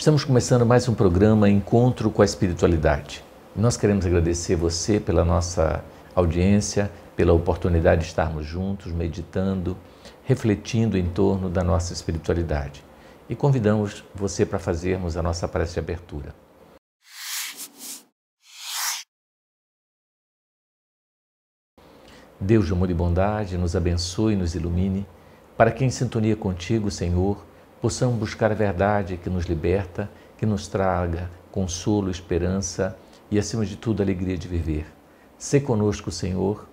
Estamos começando mais um programa Encontro com a Espiritualidade. Nós queremos agradecer você pela nossa audiência, pela oportunidade de estarmos juntos, meditando, refletindo em torno da nossa espiritualidade. E convidamos você para fazermos a nossa prece de abertura. Deus de amor e bondade, nos abençoe e nos ilumine, para que em sintonia contigo, Senhor, possamos buscar a verdade que nos liberta, que nos traga consolo, esperança e, acima de tudo, alegria de viver. Sê conosco, Senhor,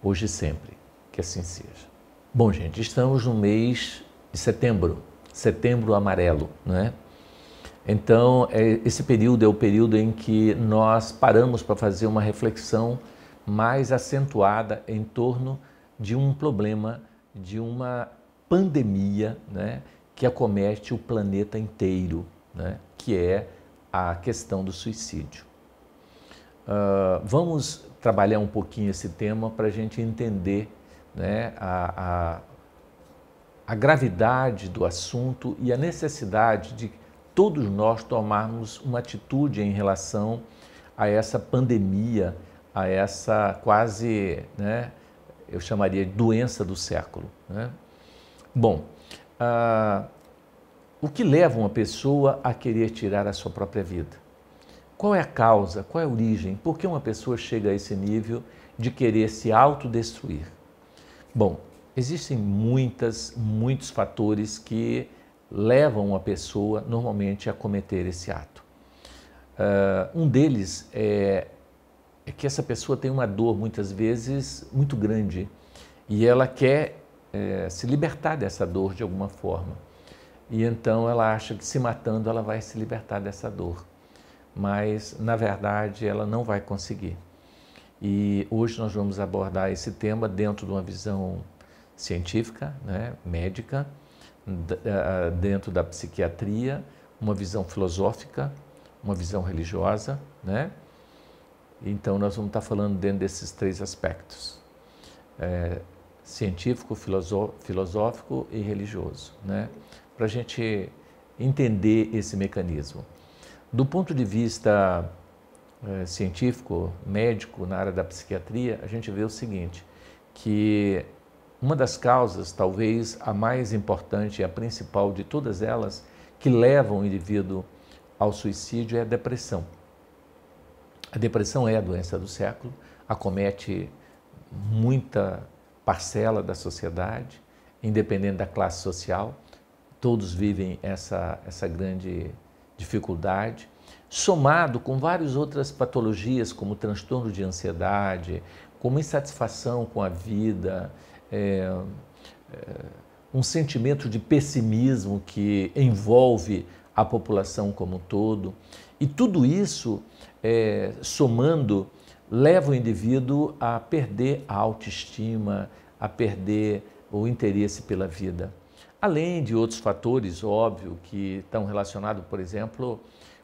hoje e sempre. Que assim seja. Bom, gente, estamos no mês de setembro, setembro amarelo, não é? Então, esse período é o período em que nós paramos para fazer uma reflexão mais acentuada em torno de um problema, de uma pandemia, né, que acomete o planeta inteiro, né, que é a questão do suicídio. Vamos trabalhar um pouquinho esse tema para a gente entender, né, a gravidade do assunto e a necessidade de todos nós tomarmos uma atitude em relação a essa pandemia, a essa quase, né, eu chamaria de doença do século, né? Bom, o que leva uma pessoa a querer tirar a sua própria vida? Qual é a causa, qual é a origem? Por que uma pessoa chega a esse nível de querer se autodestruir? Bom, existem muitos fatores que levam uma pessoa normalmente a cometer esse ato. Um deles é que essa pessoa tem uma dor muitas vezes muito grande e ela quer se libertar dessa dor de alguma forma. E então ela acha que se matando ela vai se libertar dessa dor, mas na verdade ela não vai conseguir. E hoje nós vamos abordar esse tema dentro de uma visão científica, né, médica, dentro da psiquiatria, uma visão filosófica, uma visão religiosa, né? Então nós vamos estar falando dentro desses três aspectos, científico, filosófico e religioso, né? Para a gente entender esse mecanismo. Do ponto de vista científico, médico, na área da psiquiatria, a gente vê o seguinte, que uma das causas, talvez a mais importante e a principal de todas elas, que levam o indivíduo ao suicídio é a depressão. A depressão é a doença do século, acomete muita parcela da sociedade, independente da classe social, todos vivem essa grande dificuldade, somado com várias outras patologias, como transtorno de ansiedade, como insatisfação com a vida, um sentimento de pessimismo que envolve a população como um todo. E tudo isso, somando, leva o indivíduo a perder a autoestima, a perder o interesse pela vida. Além de outros fatores, óbvio, que estão relacionados, por exemplo,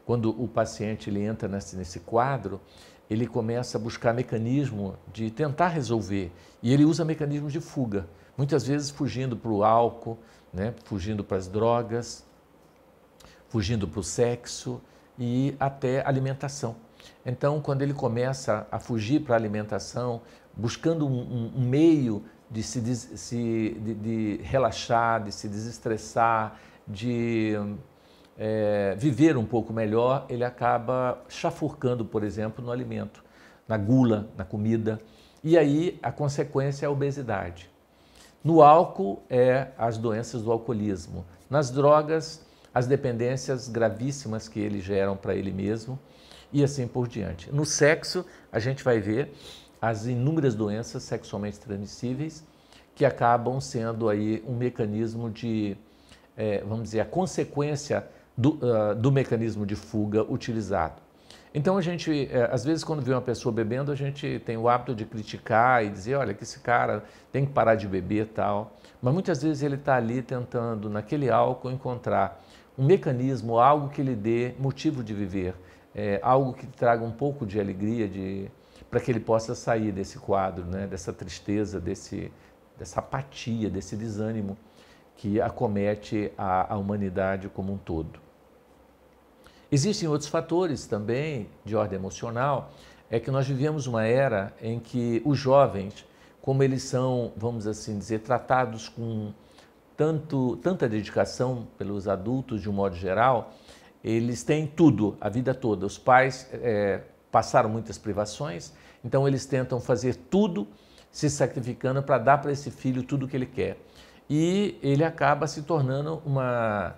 quando o paciente ele entra nesse quadro, ele começa a buscar mecanismo de tentar resolver e ele usa mecanismos de fuga, muitas vezes fugindo para o álcool, né, fugindo para as drogas, fugindo para o sexo e até alimentação. Então, quando ele começa a fugir para a alimentação, buscando um meio de relaxar, de se desestressar, de viver um pouco melhor, ele acaba chafurcando, por exemplo, no alimento, na gula, na comida, e aí a consequência é a obesidade. No álcool, as doenças do alcoolismo. Nas drogas, as dependências gravíssimas que eles geram para ele mesmo, e assim por diante. No sexo, a gente vai ver as inúmeras doenças sexualmente transmissíveis que acabam sendo aí um mecanismo de, vamos dizer, a consequência do mecanismo de fuga utilizado. Então a gente, às vezes quando vê uma pessoa bebendo, a gente tem o hábito de criticar e dizer, olha, que esse cara tem que parar de beber e tal, mas muitas vezes ele está ali tentando, naquele álcool, encontrar um mecanismo, algo que lhe dê motivo de viver, algo que traga um pouco de alegria, para que ele possa sair desse quadro, né, dessa tristeza, dessa apatia, desse desânimo que acomete a humanidade como um todo. Existem outros fatores também de ordem emocional, é que nós vivemos uma era em que os jovens, como eles são, vamos assim dizer, tratados com tanta dedicação pelos adultos de um modo geral, eles têm tudo, a vida toda. Os pais passaram muitas privações, então eles tentam fazer tudo, se sacrificando para dar para esse filho tudo o que ele quer. E ele acaba se tornando uma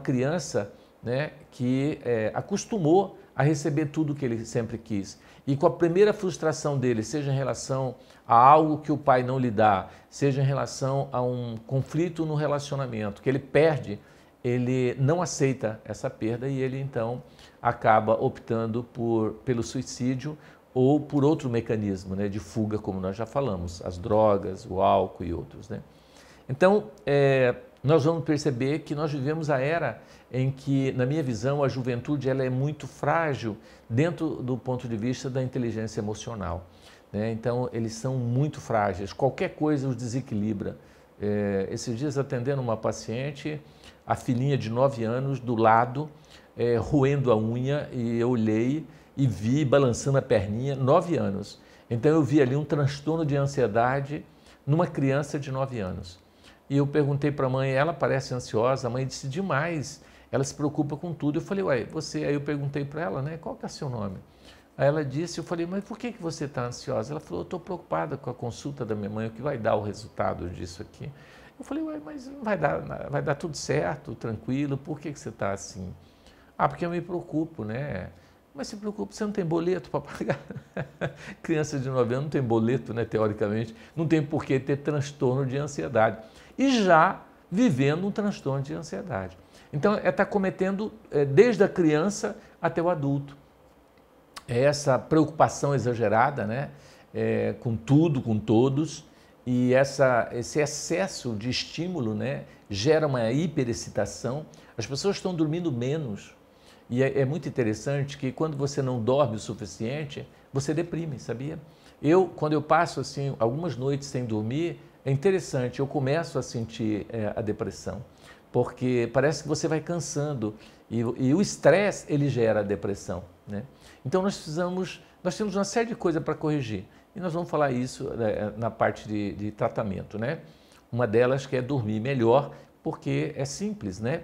criança, né, que acostumou a receber tudo que ele sempre quis. E com a primeira frustração dele, seja em relação a algo que o pai não lhe dá, seja em relação a um conflito no relacionamento, que ele perde, ele não aceita essa perda e ele então acaba optando pelo suicídio ou por outro mecanismo, né, de fuga, como nós já falamos, as drogas, o álcool e outros, né? Então, nós vamos perceber que nós vivemos a era em que, na minha visão, a juventude ela é muito frágil dentro do ponto de vista da inteligência emocional, né? Então, eles são muito frágeis, qualquer coisa os desequilibra. Esses dias, atendendo uma paciente, a filhinha de 9 anos do lado, roendo a unha, e eu olhei e vi balançando a perninha, 9 anos. Então, eu vi ali um transtorno de ansiedade numa criança de 9 anos. E eu perguntei para a mãe, ela parece ansiosa, a mãe disse demais, ela se preocupa com tudo. Eu falei, ué, você, aí eu perguntei para ela, né, qual que é o seu nome? Aí ela disse, eu falei, mas por que você está ansiosa? Ela falou, eu estou preocupada com a consulta da minha mãe, o que vai dar o resultado disso aqui? Eu falei, ué, mas não vai dar tudo certo, tranquilo, por que você está assim? Ah, porque eu me preocupo, né? Mas se preocupa, você não tem boleto para pagar? Criança de 9 anos não tem boleto, né, teoricamente, não tem por que ter transtorno de ansiedade. E já vivendo um transtorno de ansiedade. Então, está cometendo desde a criança até o adulto. Essa preocupação exagerada, né, com tudo, com todos, e esse excesso de estímulo, né, gera uma hiperexcitação. As pessoas estão dormindo menos. E é muito interessante que quando você não dorme o suficiente, você deprime, sabia? Quando eu passo assim, algumas noites sem dormir, é interessante, eu começo a sentir a depressão, porque parece que você vai cansando e o estresse ele gera a depressão, né? Então nós temos uma série de coisas para corrigir e nós vamos falar isso na parte de tratamento, né? Uma delas que é dormir melhor, porque é simples, né?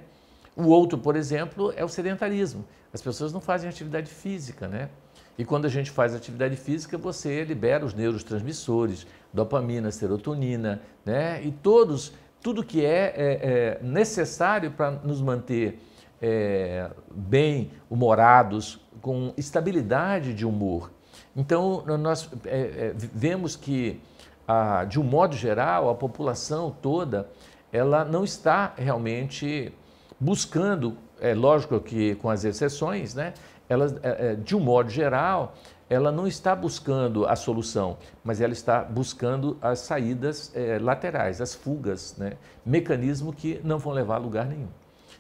O outro, por exemplo, é o sedentarismo. As pessoas não fazem atividade física, né? E quando a gente faz atividade física, você libera os neurotransmissores, dopamina, serotonina, né? E tudo que é necessário para nos manter bem-humorados, com estabilidade de humor. Então, nós vemos que, de um modo geral, a população toda, ela não está realmente buscando, lógico que com as exceções, né? Ela, de um modo geral, ela não está buscando a solução, mas ela está buscando as saídas laterais, as fugas, né? Mecanismo que não vão levar a lugar nenhum.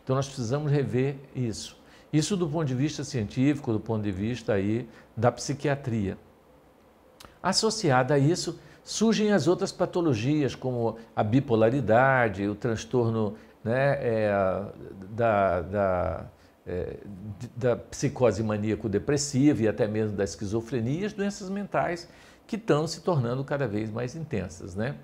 Então nós precisamos rever isso. Isso do ponto de vista científico, do ponto de vista aí da psiquiatria. Associada a isso, surgem as outras patologias, como a bipolaridade, o transtorno, né, da psicose maníaco-depressiva e até mesmo da esquizofrenia, as doenças mentais que estão se tornando cada vez mais intensas, né?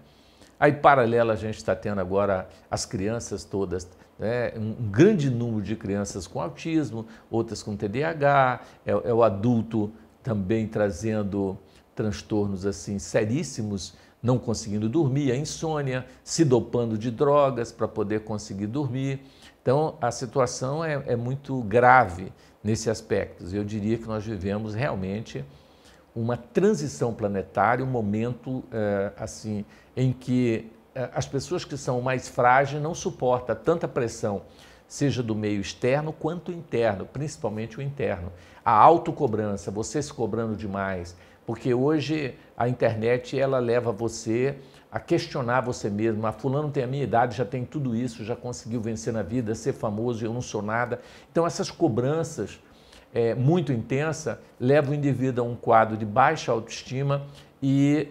Aí, paralelo, a gente está tendo agora as crianças todas, né? Um grande número de crianças com autismo, outras com TDAH, é o adulto também trazendo transtornos assim seríssimos, não conseguindo dormir, a insônia, se dopando de drogas para poder conseguir dormir. Então, a situação é muito grave nesse aspecto. Eu diria que nós vivemos realmente uma transição planetária, um momento assim, em que as pessoas que são mais frágeis não suportam tanta pressão, seja do meio externo quanto interno, principalmente o interno. A autocobrança, você se cobrando demais, porque hoje a internet ela leva você a questionar você mesmo. Ah, fulano tem a minha idade, já tem tudo isso, já conseguiu vencer na vida, ser famoso, eu não sou nada. Então essas cobranças muito intensas levam o indivíduo a um quadro de baixa autoestima e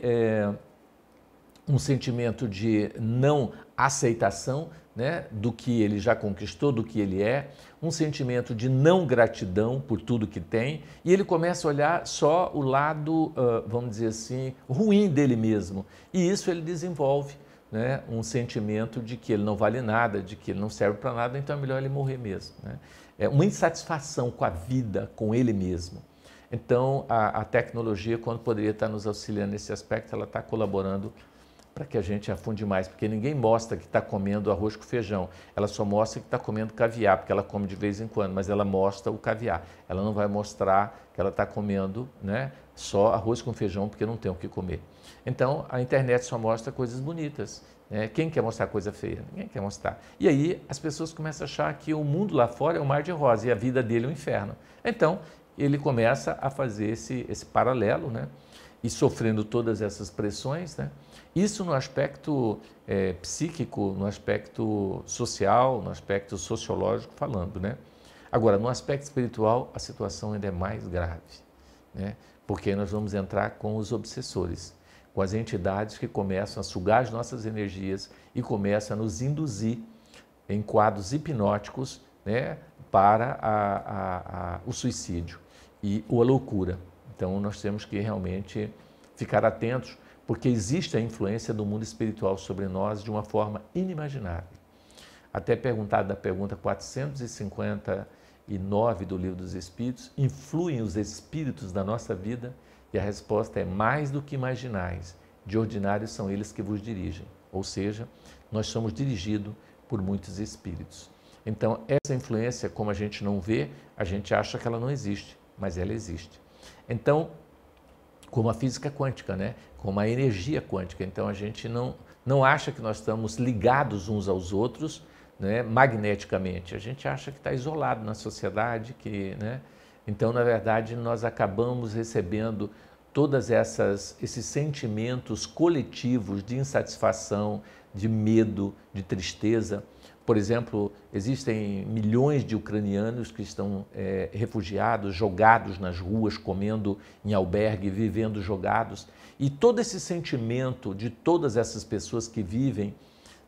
um sentimento de não aceitação né, do que ele já conquistou, do que ele é, um sentimento de não gratidão por tudo que tem, e ele começa a olhar só o lado, vamos dizer assim, ruim dele mesmo. E isso ele desenvolve, né, um sentimento de que ele não vale nada, de que ele não serve para nada, então é melhor ele morrer mesmo, né? É uma insatisfação com a vida, com ele mesmo. Então, a tecnologia, quando poderia estar nos auxiliando nesse aspecto, ela está colaborando para que a gente afunde mais, porque ninguém mostra que está comendo arroz com feijão, ela só mostra que está comendo caviar, porque ela come de vez em quando, mas ela mostra o caviar, ela não vai mostrar que ela está comendo, né, só arroz com feijão, porque não tem o que comer. Então, a internet só mostra coisas bonitas, né? Quem quer mostrar coisa feia? Ninguém quer mostrar. E aí as pessoas começam a achar que o mundo lá fora é um mar de rosa e a vida dele é um inferno. Então, ele começa a fazer esse paralelo, né, e sofrendo todas essas pressões, né? Isso no aspecto psíquico, no aspecto social, no aspecto sociológico falando, né? Agora, no aspecto espiritual, a situação ainda é mais grave, né? Porque nós vamos entrar com os obsessores, com as entidades que começam a sugar as nossas energias e começam a nos induzir em quadros hipnóticos, né, para o suicídio ou a loucura. Então, nós temos que realmente ficar atentos, porque existe a influência do mundo espiritual sobre nós de uma forma inimaginável. Até perguntado na pergunta 459 do Livro dos Espíritos, influem os espíritos da nossa vida? E a resposta é: mais do que imaginais, de ordinário são eles que vos dirigem. Ou seja, nós somos dirigidos por muitos espíritos. Então, essa influência, como a gente não vê, a gente acha que ela não existe, mas ela existe. Então, como a física quântica, né? Como a energia quântica. Então, a gente não acha que nós estamos ligados uns aos outros, né, magneticamente. A gente acha que está isolado na sociedade, né? Então, na verdade, nós acabamos recebendo todas esses sentimentos coletivos de insatisfação, de medo, de tristeza. Por exemplo, existem milhões de ucranianos que estão refugiados, jogados nas ruas, comendo em albergue, vivendo jogados. E todo esse sentimento de todas essas pessoas que vivem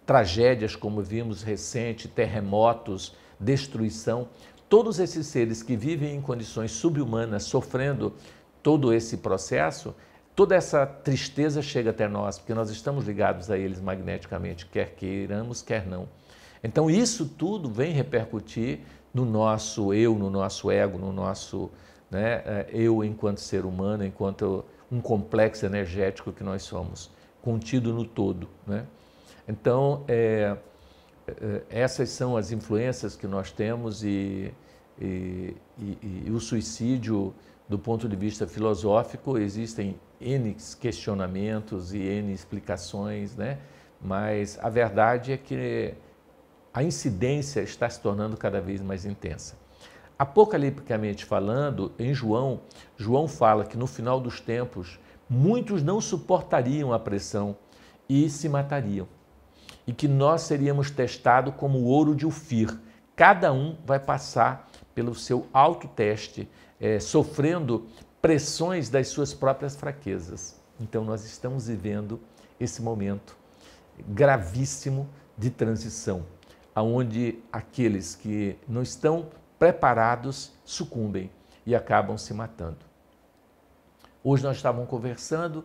tragédias, como vimos recente, terremotos, destruição, todos esses seres que vivem em condições subhumanas, sofrendo todo esse processo, toda essa tristeza chega até nós, porque nós estamos ligados a eles magneticamente, quer queiramos, quer não. Então, isso tudo vem repercutir no nosso eu, no nosso ego, no nosso, né, eu enquanto ser humano, enquanto um complexo energético que nós somos, contido no todo, né? Então, essas são as influências que nós temos e o suicídio, do ponto de vista filosófico, existem N questionamentos e N explicações, né? Mas a verdade é que a incidência está se tornando cada vez mais intensa. Apocalipticamente falando, em João fala que no final dos tempos, muitos não suportariam a pressão e se matariam. E que nós seríamos testados como o ouro de Ofir. Cada um vai passar pelo seu autoteste, sofrendo pressões das suas próprias fraquezas. Então, nós estamos vivendo esse momento gravíssimo de transição, onde aqueles que não estão preparados sucumbem e acabam se matando. Hoje nós estávamos conversando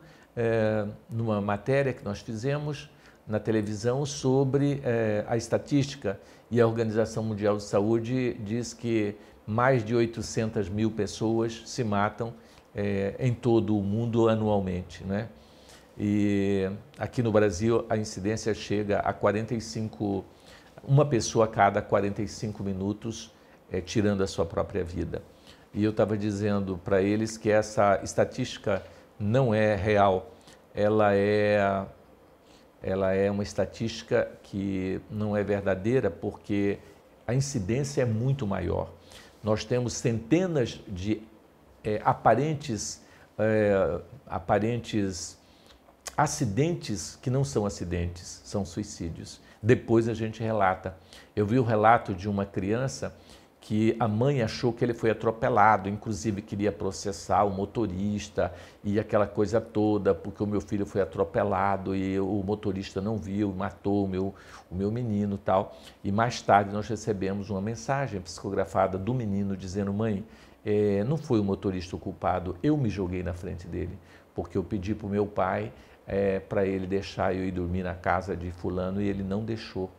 numa matéria que nós fizemos na televisão sobre a estatística, e a Organização Mundial de Saúde diz que mais de 800 mil pessoas se matam em todo o mundo anualmente, né? E aqui no Brasil a incidência chega a 45, uma pessoa a cada 45 minutos tirando a sua própria vida. E eu estava dizendo para eles que essa estatística não é real, ela é uma estatística que não é verdadeira, porque a incidência é muito maior. Nós temos centenas de aparentes acidentes que não são acidentes, são suicídios. Depois a gente relata. Eu vi o relato de uma criança que a mãe achou que ele foi atropelado, inclusive queria processar o motorista e aquela coisa toda, porque o meu filho foi atropelado e o motorista não viu, matou o meu menino e tal. E mais tarde nós recebemos uma mensagem psicografada do menino dizendo: mãe, não foi o motorista o culpado, eu me joguei na frente dele, porque eu pedi para o meu pai para ele deixar eu ir dormir na casa de fulano e ele não deixou.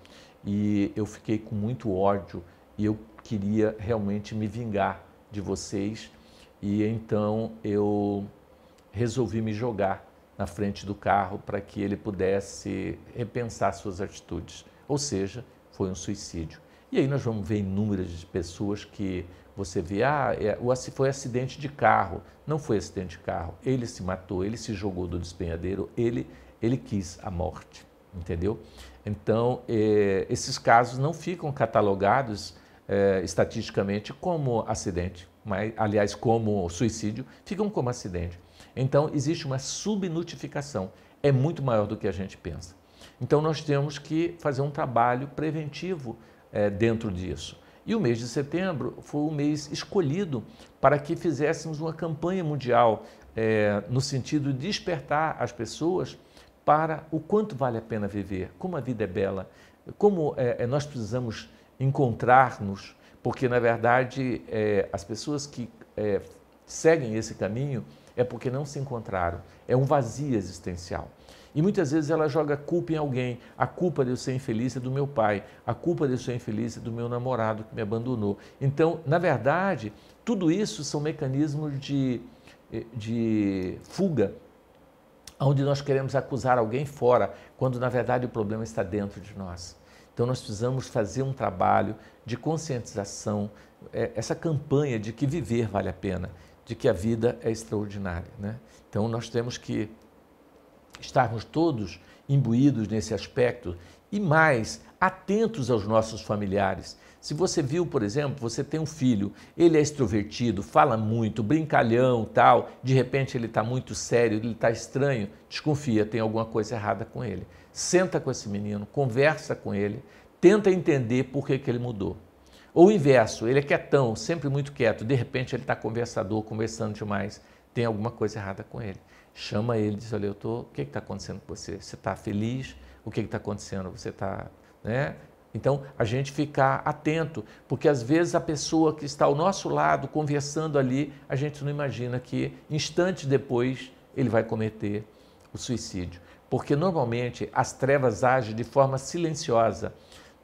E eu fiquei com muito ódio e eu queria realmente me vingar de vocês e então eu resolvi me jogar na frente do carro para que ele pudesse repensar suas atitudes. Ou seja, foi um suicídio. E aí nós vamos ver inúmeras pessoas que você vê, foi acidente de carro. Não foi acidente de carro, ele se matou, ele se jogou do despenhadeiro, ele quis a morte, entendeu? Então, esses casos não ficam catalogados estatisticamente como acidente, mas, aliás, como suicídio, ficam como acidente. Então, existe uma subnotificação, é muito maior do que a gente pensa. Então, nós temos que fazer um trabalho preventivo dentro disso. E o mês de setembro foi o mês escolhido para que fizéssemos uma campanha mundial no sentido de despertar as pessoas para o quanto vale a pena viver, como a vida é bela, como nós precisamos encontrar-nos, porque, na verdade, as pessoas que seguem esse caminho é porque não se encontraram, é um vazio existencial. E muitas vezes ela joga culpa em alguém, a culpa de eu ser infeliz é do meu pai, a culpa de eu ser infeliz é do meu namorado que me abandonou. Então, na verdade, tudo isso são mecanismos de fuga, onde nós queremos acusar alguém fora, quando na verdade o problema está dentro de nós. Então nós precisamos fazer um trabalho de conscientização, essa campanha de que viver vale a pena, de que a vida é extraordinária, né? Então nós temos que estarmos todos imbuídos nesse aspecto e mais atentos aos nossos familiares. Se você viu, por exemplo, você tem um filho, ele é extrovertido, fala muito, brincalhão, tal, de repente ele está muito sério, ele está estranho, desconfia, tem alguma coisa errada com ele. Senta com esse menino, conversa com ele, tenta entender por que ele mudou. Ou o inverso, ele é quietão, sempre muito quieto, de repente ele está conversador, conversando demais, tem alguma coisa errada com ele. Chama ele, diz: olha, o que está acontecendo com você? Você está feliz? O que está acontecendo? Você está, né? Então, a gente ficar atento, porque às vezes a pessoa que está ao nosso lado, conversando ali, a gente não imagina que instantes depois ele vai cometer o suicídio. Porque normalmente as trevas agem de forma silenciosa,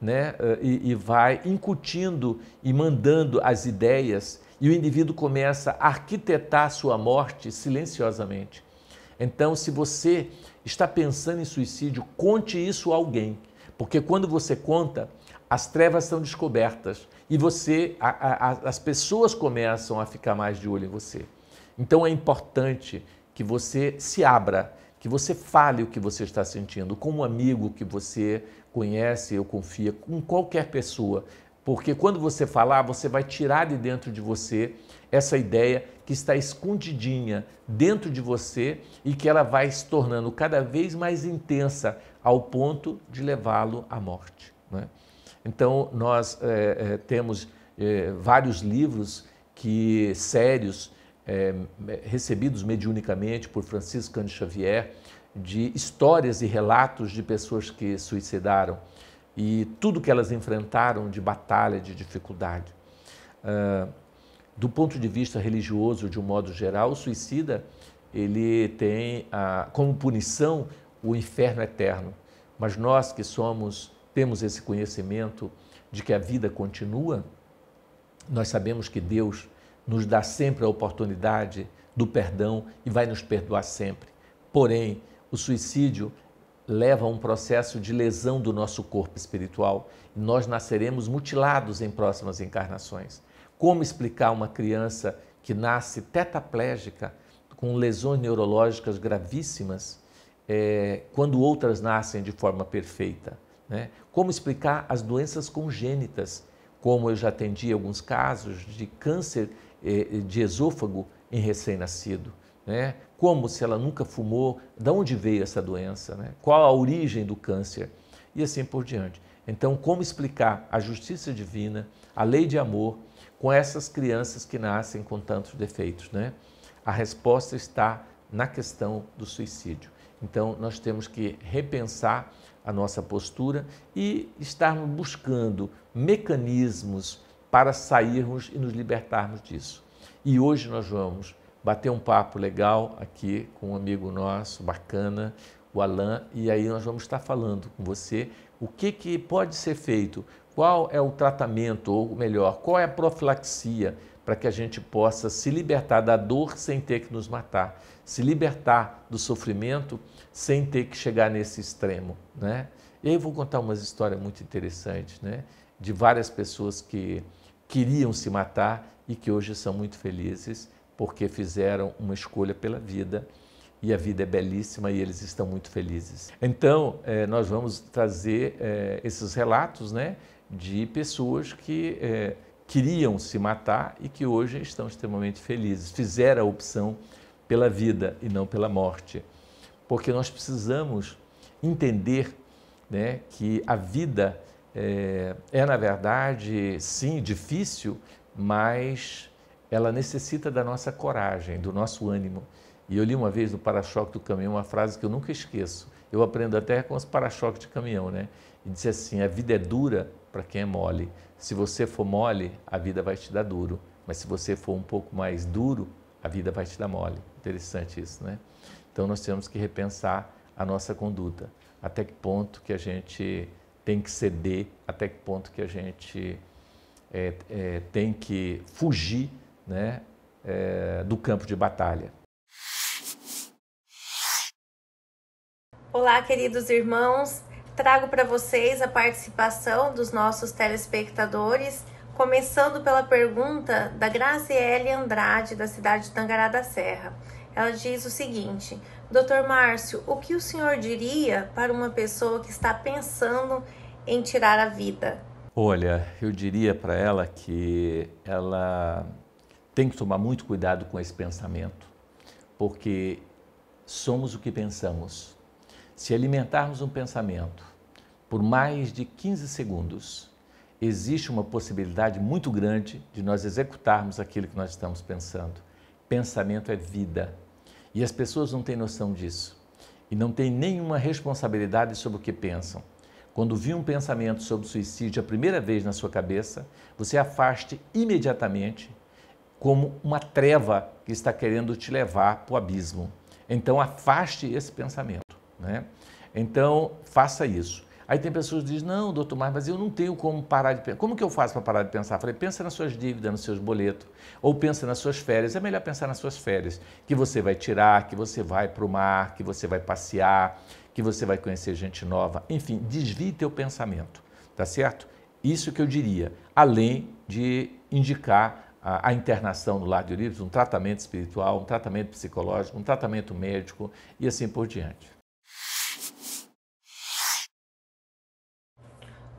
né? E vai incutindo e mandando as ideias e o indivíduo começa a arquitetar a sua morte silenciosamente. Então, se você está pensando em suicídio, conte isso a alguém. Porque quando você conta, as trevas são descobertas e as pessoas começam a ficar mais de olho em você. Então é importante que você se abra, que você fale o que você está sentindo com um amigo que você conhece ou confia, com qualquer pessoa. Porque quando você falar, você vai tirar de dentro de você essa ideia que está escondidinha dentro de você e que ela vai se tornando cada vez mais intensa ao ponto de levá-lo à morte, né? Então, nós temos vários livros sérios, recebidos mediunicamente por Francisco Cândido Xavier, de histórias e relatos de pessoas que suicidaram e tudo que elas enfrentaram de batalha, de dificuldade. Do ponto de vista religioso, de um modo geral, o suicida ele tem como punição o inferno eterno. Mas nós que temos esse conhecimento de que a vida continua, nós sabemos que Deus nos dá sempre a oportunidade do perdão e vai nos perdoar sempre. Porém, o suicídio leva a um processo de lesão do nosso corpo espiritual e nós nasceremos mutilados em próximas encarnações. Como explicar uma criança que nasce tetraplégica, com lesões neurológicas gravíssimas, quando outras nascem de forma perfeita, né? Como explicar as doenças congênitas, como eu já atendi alguns casos de câncer de esôfago em recém-nascido, né? Como, se ela nunca fumou, de onde veio essa doença, né? Qual a origem do câncer e assim por diante. Então, como explicar a justiça divina, a lei de amor com essas crianças que nascem com tantos defeitos, né? A resposta está na questão do suicídio. Então, nós temos que repensar a nossa postura e estarmos buscando mecanismos para sairmos e nos libertarmos disso. E hoje nós vamos bater um papo legal aqui com um amigo nosso, bacana, o Alain, e aí nós vamos estar falando com você o que pode ser feito, qual é o tratamento, ou melhor, qual é a profilaxia para que a gente possa se libertar da dor sem ter que nos matar, se libertar do sofrimento sem ter que chegar nesse extremo, né? E aí eu vou contar umas histórias muito interessantes, né? De várias pessoas que queriam se matar e que hoje são muito felizes porque fizeram uma escolha pela vida e a vida é belíssima e eles estão muito felizes. Então, nós vamos trazer esses relatos, né, de pessoas que queriam se matar e que hoje estão extremamente felizes, fizeram a opção pela vida e não pela morte. Porque nós precisamos entender, né, que a vida na verdade, sim, difícil, mas ela necessita da nossa coragem, do nosso ânimo. E eu li uma vez no para-choque do caminhão uma frase que eu nunca esqueço. Eu aprendo até com os para-choques de caminhão, né? E disse assim: a vida é dura para quem é mole. Se você for mole, a vida vai te dar duro. Mas se você for um pouco mais duro, a vida vai te dar mole. Interessante isso, né? Então nós temos que repensar a nossa conduta. Até que ponto que a gente tem que ceder, até que ponto que a gente tem que fugir, né, do campo de batalha. Olá, queridos irmãos. Trago para vocês a participação dos nossos telespectadores, começando pela pergunta da Graziele Andrade, da cidade de Tangará da Serra. Ela diz o seguinte: Dr. Márcio, o que o senhor diria para uma pessoa que está pensando em tirar a vida? Olha, eu diria para ela que ela tem que tomar muito cuidado com esse pensamento, porque somos o que pensamos. Se alimentarmos um pensamento por mais de 15 segundos, existe uma possibilidade muito grande de nós executarmos aquilo que nós estamos pensando. Pensamento é vida. E as pessoas não têm noção disso. E não têm nenhuma responsabilidade sobre o que pensam. Quando vir um pensamento sobre suicídio a primeira vez na sua cabeça, você afaste imediatamente como uma treva que está querendo te levar para o abismo. Então, afaste esse pensamento, né? Então, faça isso. Aí tem pessoas que dizem: não, doutor, mas eu não tenho como parar de pensar. Como que eu faço para parar de pensar? Eu falei: pensa nas suas dívidas, nos seus boletos, ou pensa nas suas férias. É melhor pensar nas suas férias, que você vai tirar, que você vai para o mar, que você vai passear, que você vai conhecer gente nova. Enfim, desvie teu pensamento, tá certo? Isso que eu diria, além de indicar a internação no Lar de Olivos, um tratamento espiritual, um tratamento psicológico, um tratamento médico e assim por diante.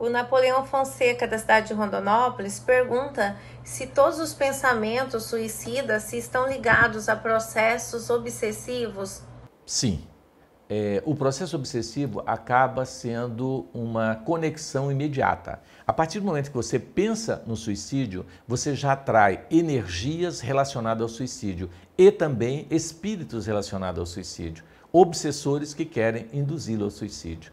O Napoleão Fonseca, da cidade de Rondonópolis, pergunta se todos os pensamentos suicidas se estão ligados a processos obsessivos. Sim. O processo obsessivo acaba sendo uma conexão imediata. A partir do momento que você pensa no suicídio, você já atrai energias relacionadas ao suicídio e também espíritos relacionados ao suicídio, obsessores que querem induzi-lo ao suicídio.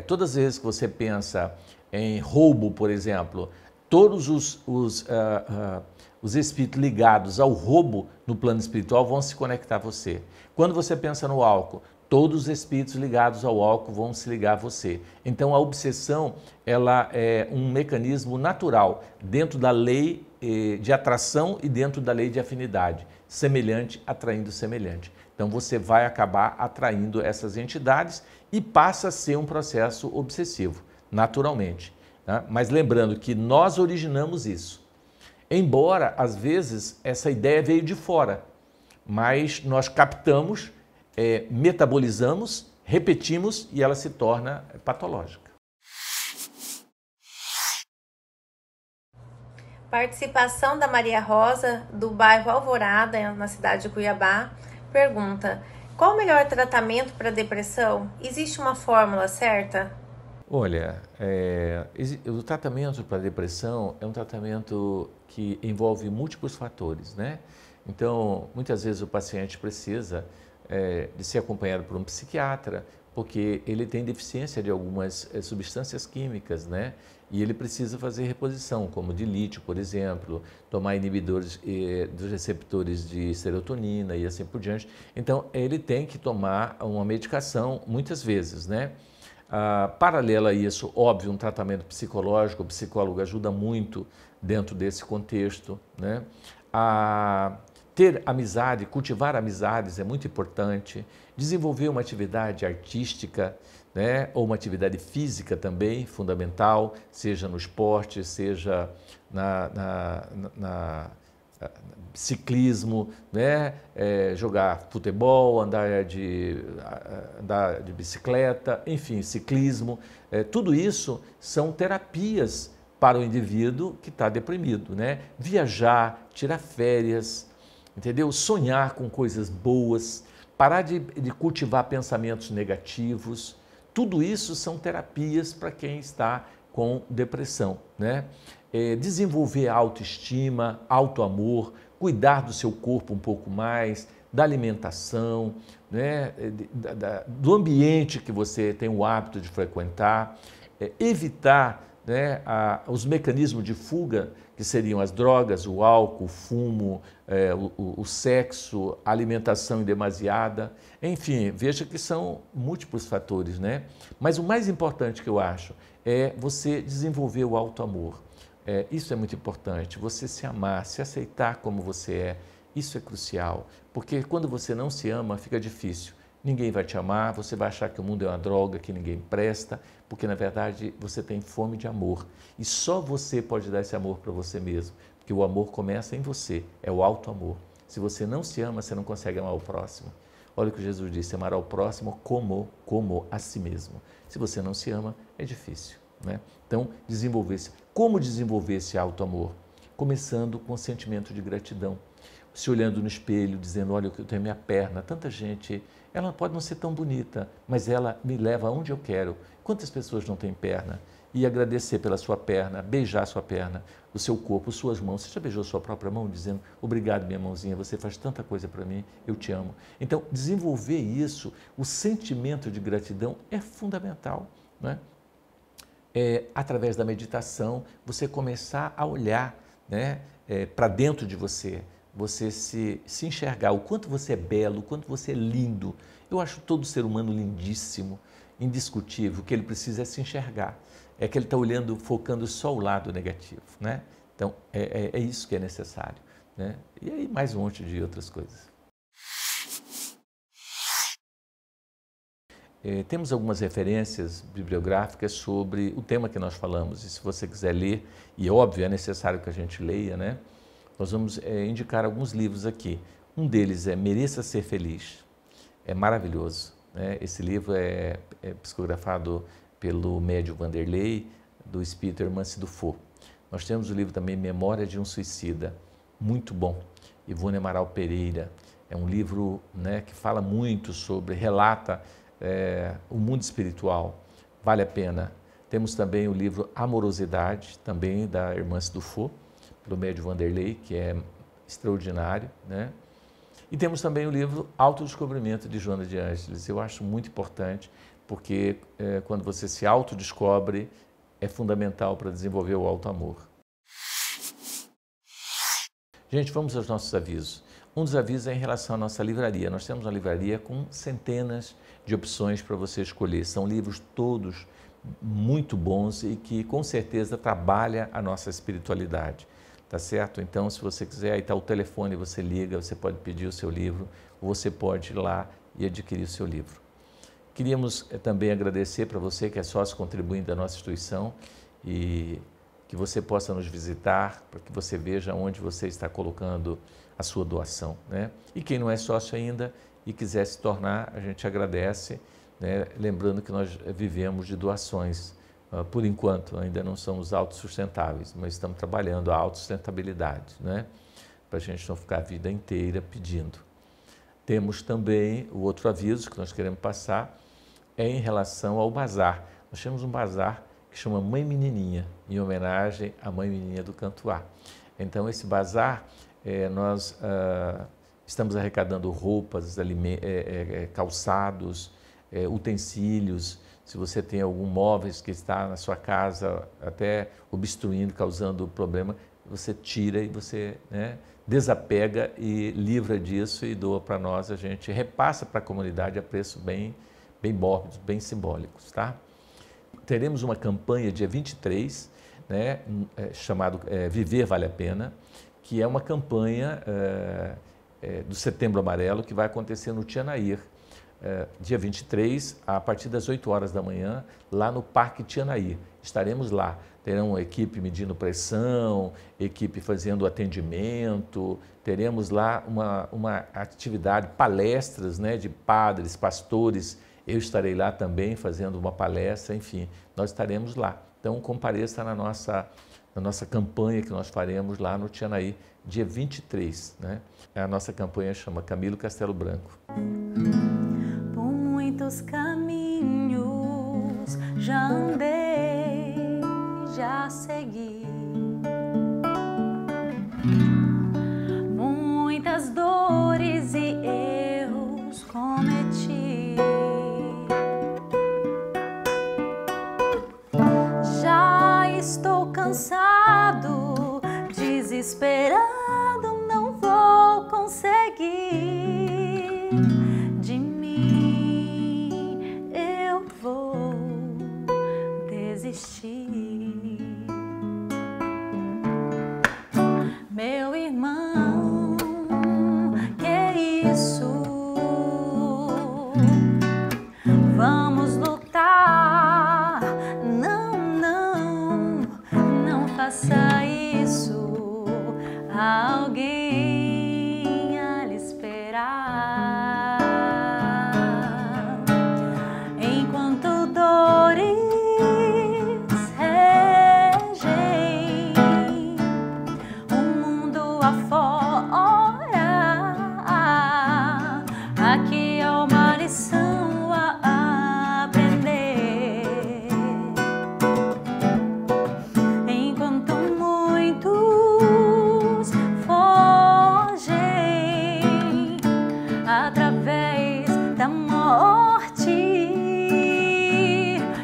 Todas as vezes que você pensa em roubo, por exemplo, todos os espíritos ligados ao roubo no plano espiritual vão se conectar a você. Quando você pensa no álcool, todos os espíritos ligados ao álcool vão se ligar a você. Então, a obsessão ela é um mecanismo natural dentro da lei de atração e dentro da lei de afinidade. Semelhante atraindo semelhante. Então, você vai acabar atraindo essas entidades e passa a ser um processo obsessivo, naturalmente. Tá? Mas lembrando que nós originamos isso. Embora, às vezes, essa ideia veio de fora, mas nós captamos, metabolizamos, repetimos e ela se torna patológica. Participação da Maria Rosa, do bairro Alvorada, na cidade de Cuiabá, pergunta: qual o melhor tratamento para depressão? Existe uma fórmula certa? Olha, o tratamento para depressão é um tratamento que envolve múltiplos fatores, né? Então, muitas vezes o paciente precisa de ser acompanhado por um psiquiatra, porque ele tem deficiência de algumas substâncias químicas, né? E ele precisa fazer reposição, como de lítio, por exemplo, tomar inibidores dos receptores de serotonina e assim por diante. Então, ele tem que tomar uma medicação muitas vezes, né? Paralelo a isso, óbvio, um tratamento psicológico, o psicólogo ajuda muito dentro desse contexto, né? Ter amizade, cultivar amizades é muito importante, desenvolver uma atividade artística, né? Ou uma atividade física também, fundamental, seja no esporte, seja na ciclismo, né? Jogar futebol, andar de bicicleta, enfim, ciclismo. Tudo isso são terapias para o indivíduo que está deprimido, né? Viajar, tirar férias, entendeu? Sonhar com coisas boas, parar de cultivar pensamentos negativos. Tudo isso são terapias para quem está com depressão, né? Desenvolver autoestima, autoamor, cuidar do seu corpo um pouco mais, da alimentação, né? Do ambiente que você tem o hábito de frequentar, evitar, né, os mecanismos de fuga, que seriam as drogas, o álcool, o fumo, o sexo, a alimentação indemasiada, enfim, veja que são múltiplos fatores, né? Mas o mais importante que eu acho é você desenvolver o autoamor. Isso é muito importante, você se amar, se aceitar como você é, isso é crucial, porque quando você não se ama, fica difícil. Ninguém vai te amar, você vai achar que o mundo é uma droga, que ninguém presta, porque na verdade você tem fome de amor. E só você pode dar esse amor para você mesmo, porque o amor começa em você, é o auto-amor. Se você não se ama, você não consegue amar o próximo. Olha o que Jesus disse, amar ao próximo como a si mesmo. Se você não se ama, é difícil, né? Então, como desenvolver esse auto-amor? Começando com o sentimento de gratidão. Se olhando no espelho, dizendo, olha, eu tenho minha perna, tanta gente, ela pode não ser tão bonita, mas ela me leva aonde eu quero. Quantas pessoas não têm perna? E agradecer pela sua perna, beijar a sua perna, o seu corpo, suas mãos. Você já beijou sua própria mão dizendo, obrigado minha mãozinha, você faz tanta coisa para mim, eu te amo. Então, desenvolver isso, o sentimento de gratidão é fundamental, né? Através da meditação, você começar a olhar, né, para dentro de você, você se enxergar, o quanto você é belo, o quanto você é lindo. Eu acho todo ser humano lindíssimo, indiscutível, o que ele precisa é se enxergar. É que ele está olhando, focando só o lado negativo, né? Então, é isso que é necessário, né? E aí mais um monte de outras coisas. Temos algumas referências bibliográficas sobre o tema que nós falamos, e se você quiser ler, e óbvio, é necessário que a gente leia, né? Nós vamos indicar alguns livros aqui. Um deles é Mereça Ser Feliz, é maravilhoso, né? Esse livro é psicografado pelo médium Vanderlei, do espírito Hermance Dufour. Nós temos o livro também Memória de um Suicida, muito bom, Ivone Amaral Pereira. É um livro, né, que fala muito relata o mundo espiritual, vale a pena. Temos também o livro Amorosidade, também da Hermance Dufour, do médium Vanderlei, que é extraordinário, né? E temos também o livro Autodescobrimento, de Joana de Ângeles. Eu acho muito importante, porque quando você se autodescobre, é fundamental para desenvolver o auto-amor. Gente, vamos aos nossos avisos. Um dos avisos é em relação à nossa livraria. Nós temos uma livraria com centenas de opções para você escolher. São livros todos muito bons e que com certeza trabalham a nossa espiritualidade. Tá certo? Então, se você quiser, aí está o telefone, você liga, você pode pedir o seu livro, ou você pode ir lá e adquirir o seu livro. Queríamos também agradecer para você que é sócio contribuinte da nossa instituição e que você possa nos visitar, para que você veja onde você está colocando a sua doação, né? E quem não é sócio ainda e quiser se tornar, a gente agradece, né? Lembrando que nós vivemos de doações. Por enquanto, ainda não somos autossustentáveis, mas estamos trabalhando a autossustentabilidade, né? Para a gente não ficar a vida inteira pedindo. Temos também o outro aviso que nós queremos passar, é em relação ao bazar. nós temos um bazar que chama Mãe Menininha, em homenagem à Mãe Menininha do Cantuá. Então, esse bazar, nós estamos arrecadando roupas, calçados, utensílios. Se você tem algum móveis que está na sua casa até obstruindo, causando problema, você tira e você, né, desapega e livra disso e doa para nós. A gente repassa para a comunidade a preço bem mórbidos, bem simbólicos, tá? Teremos uma campanha dia 23, né, chamado Viver Vale a Pena, que é uma campanha do Setembro Amarelo que vai acontecer no Tianair, dia 23, a partir das 8 horas da manhã, lá no Parque Tianair. Estaremos lá. Terão uma equipe medindo pressão, equipe fazendo atendimento, teremos lá uma atividade, palestras, né, de padres, pastores. Eu estarei lá também fazendo uma palestra, enfim, nós estaremos lá. Então, compareça na nossa campanha que nós faremos lá no Tianaí, dia 23. Né? A nossa campanha chama Camilo Castelo Branco. Por muitos caminhos já andei, já segui. Muitas dores e erros cometi. Estou cansado, desesperado, não vou conseguir. De mim eu vou desistir. Meu irmão, que é isso? Vamos lutar. Faça isso, alguém a lhe esperar. Enquanto dores regem o mundo afora, aqui é uma lição a aprender. Através da morte,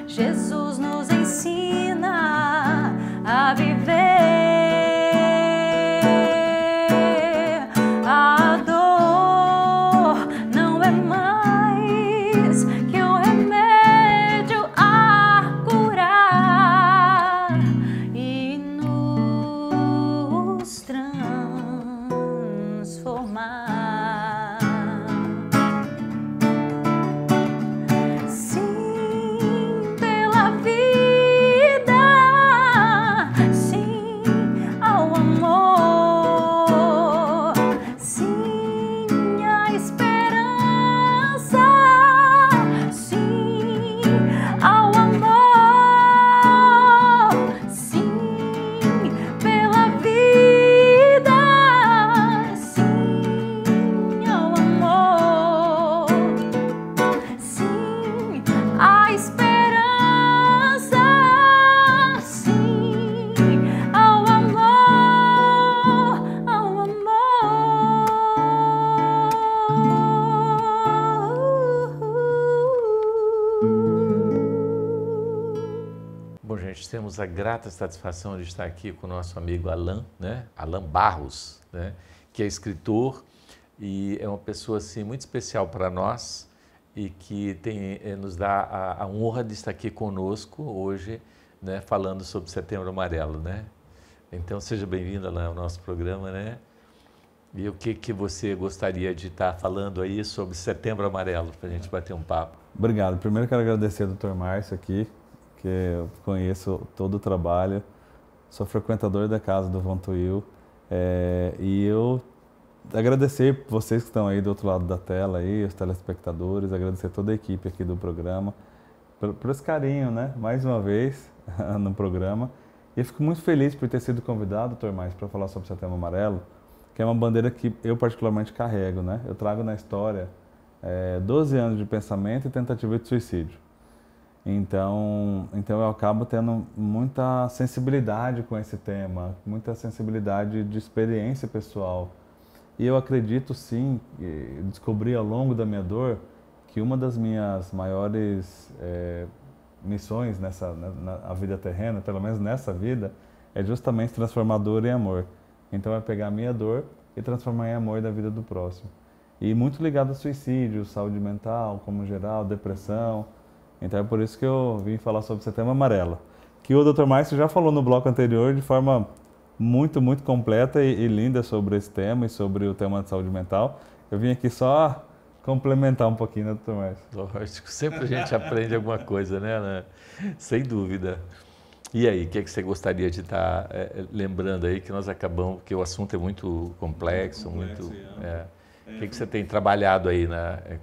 Jesus nos ensina a viver. A dor não é mais que um remédio a curar e nos transformar. Temos a grata satisfação de estar aqui com o nosso amigo Alan, né? Alan Barros, né? Que é escritor e é uma pessoa assim, muito especial para nós e que nos dá a honra de estar aqui conosco hoje, né? Falando sobre Setembro Amarelo. Né? Então, seja bem-vindo, Alan, ao nosso programa. Né? E o que você gostaria de estar falando aí sobre Setembro Amarelo, para a gente bater um papo? Obrigado. Primeiro quero agradecer ao Dr. Márcio aqui, que eu conheço todo o trabalho, sou frequentador da casa do Vantuil, e eu agradecer vocês que estão aí do outro lado da tela, aí, os telespectadores, agradecer toda a equipe aqui do programa, por esse carinho, né, mais uma vez no programa. E eu fico muito feliz por ter sido convidado, Dr. Márcio, para falar sobre o Setembro Amarelo, que é uma bandeira que eu particularmente carrego, né? Eu trago na história 12 anos de pensamento e tentativa de suicídio. Então eu acabo tendo muita sensibilidade com esse tema, muita sensibilidade de experiência pessoal. E eu acredito sim, descobri ao longo da minha dor, que uma das minhas maiores missões na vida terrena, pelo menos nessa vida, é justamente transformar dor em amor. Então é pegar a minha dor e transformar em amor da vida do próximo. E muito ligado a suicídio, saúde mental, como geral, depressão. Então é por isso que eu vim falar sobre Setembro Amarelo, que o Dr. Márcio já falou no bloco anterior de forma muito completa e linda sobre esse tema e sobre o tema de saúde mental. Eu vim aqui só complementar um pouquinho, né, Dr. Márcio? Lógico, sempre a gente aprende alguma coisa, né? Sem dúvida. E aí, o que é que você gostaria de estar lembrando aí, que nós acabamos, porque o assunto é muito complexo, muito... O que você tem trabalhado aí